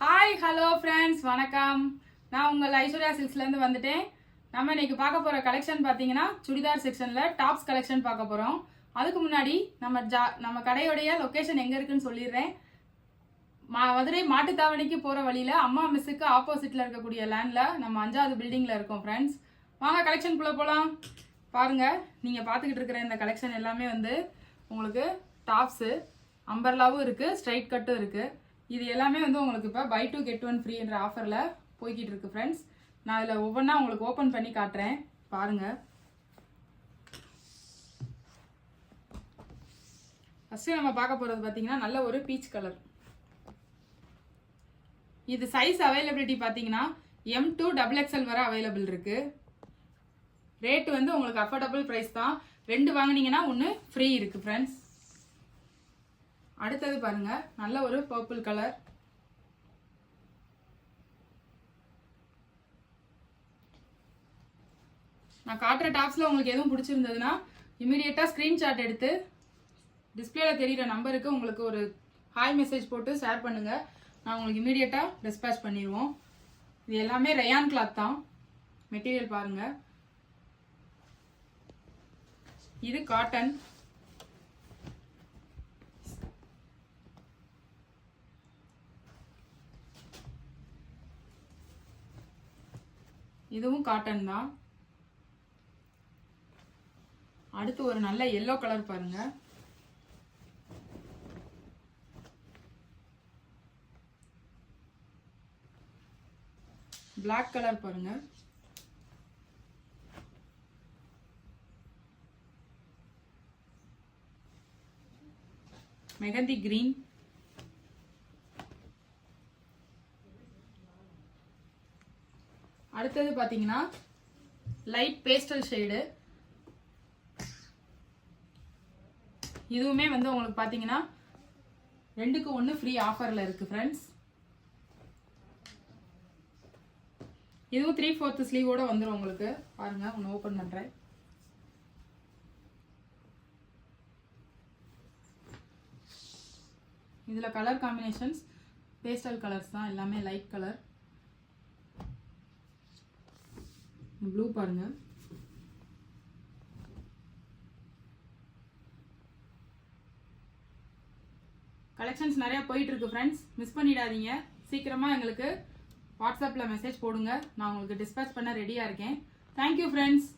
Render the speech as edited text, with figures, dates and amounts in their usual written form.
Hi hello friends, வணக்கம். நான் உங்கள் ஐஸ்வர்யா சில்க்ஸ்லேருந்து வந்துட்டேன். நம்ம இன்னைக்கு பார்க்க போகிற கலெக்ஷன் பார்த்தீங்கன்னா சுடிதார் செக்ஷனில் டாப்ஸ் கலெக்ஷன் பார்க்க போகிறோம். அதுக்கு முன்னாடி நம்ம கடையோடைய லொக்கேஷன் எங்கே இருக்குன்னு சொல்லிடுறேன். மதுரை மாட்டுத்தாவணிக்கு போகிற வழியில் அம்மா மிஸ்ஸுக்கு ஆப்போசிட்டில் இருக்கக்கூடிய லேண்டில் நம்ம 5வது பில்டிங்கில் இருக்கோம் ஃப்ரெண்ட்ஸ். வாங்க கலெக்ஷனுக்குள்ளே போகலாம். பாருங்கள், நீங்கள் பார்த்துக்கிட்டு இருக்கிற இந்த கலெக்ஷன் எல்லாமே வந்து உங்களுக்கு டாப்ஸு அம்பர்லாவும் இருக்குது, ஸ்ட்ரைட் கட்டும் இருக்குது. இது எல்லாமே வந்து உங்களுக்கு இப்போ பை 2 get 1 ஃப்ரீ என்ற ஆஃபரில் போய்கிட்டு இருக்கு ஃப்ரெண்ட்ஸ். நான் இதில் ஒவ்வொன்றா உங்களுக்கு ஓப்பன் பண்ணி காட்டுறேன் பாருங்கள். ஃபஸ்ட்டு நம்ம பார்க்க போகிறது பார்த்தீங்கன்னா நல்ல ஒரு பீச் கலர். இது சைஸ் அவைலபிலிட்டி பார்த்தீங்கன்னா M to XXL வரை அவைலபிள் இருக்கு. ரேட்டு வந்து உங்களுக்கு அஃபோர்டபுள் ப்ரைஸ் தான். 2 வாங்கினீங்கன்னா 1 ஃப்ரீ இருக்கு ஃப்ரெண்ட்ஸ். அடுத்தது பாருங்க, நல்ல ஒரு பர்பிள் கலர். நான் காட்டுற டாப்ஸ்ல உங்களுக்கு எதுவும் பிடிச்சிருந்ததுன்னா இமீடியட்டா ஸ்கிரீன்ஷாட் எடுத்து டிஸ்பிளேல தெரியுற நம்பருக்கு உங்களுக்கு ஒரு ஹாய் மெசேஜ் போட்டு ஷேர் பண்ணுங்க. நான் உங்களுக்கு இமீடியட்டா டிஸ்பேச் பண்ணிடுவோம். இது எல்லாமே ரயான் கிளாத் தான். மெட்டீரியல் பாருங்க, இது காட்டன். இதுவும் காட்டன் தான். அடுத்து ஒரு நல்ல எல்லோ கலர் பாருங்க. பிளாக் கலர் பாருங்க. மெகந்தி கிரீன். அடுத்தது பாத்தீங்கன்னா லைட் பேஸ்டல் ஷேடு. இதுவுமே வந்து உங்களுக்கு பாத்தீங்கன்னா 2க்கு 1 ஃப்ரீ ஆஃபர்ல இருக்கு ஃப்ரெண்ட்ஸ். இதுவும் 3/4 ஸ்லீவோட வந்துடும் உங்களுக்கு. பாருங்க, ஒன்று ஓப்பன் பண்றேன். இதுல கலர் காம்பினேஷன்ஸ் பேஸ்டல் கலர்ஸ் தான், எல்லாமே லைட் கலர். ப்ளூ பாருங்க. கலெக்ஷன்ஸ் நிறைய போயிட்டு இருக்கு ஃப்ரெண்ட்ஸ், மிஸ் பண்ணிடாதீங்க. சீக்கிரமா எங்களுக்கு வாட்ஸ்அப்ல மெசேஜ் போடுங்க, நான் உங்களுக்கு டிஸ்பேச் பண்ண ரெடியா இருக்கேன். Thank you friends.